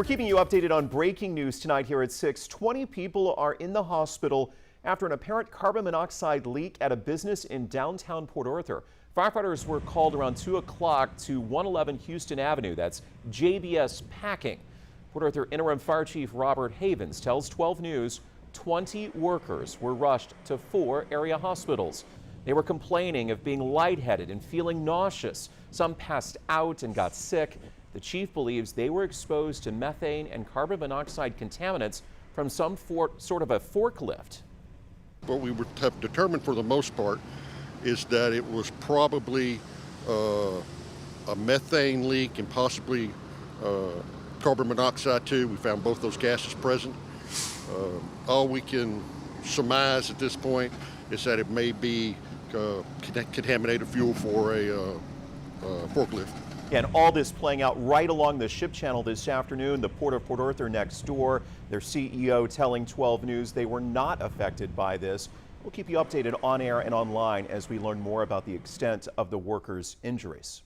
We're keeping you updated on breaking news tonight here at 6. 20 people are in the hospital after an apparent carbon monoxide leak at a business in downtown Port Arthur. Firefighters were called around 2 o'clock to 111 Houston Avenue. That's JBS Packing. Port Arthur Interim Fire Chief Robert Havens tells 12 News 20 workers were rushed to 4 area hospitals. They were complaining of being lightheaded and feeling nauseous. Some passed out and got sick. The chief believes they were exposed to methane and carbon monoxide contaminants from some sort of a forklift. What we have determined for the most part is that it was probably a methane leak and possibly carbon monoxide too. We found both those gases present. All we can surmise at this point is that it may be contaminated fuel for a forklift. And all this playing out right along the ship channel this afternoon. The Port of Port Arthur next door. Their CEO telling 12 News they were not affected by this. We'll keep you updated on air and online as we learn more about the extent of the workers' injuries.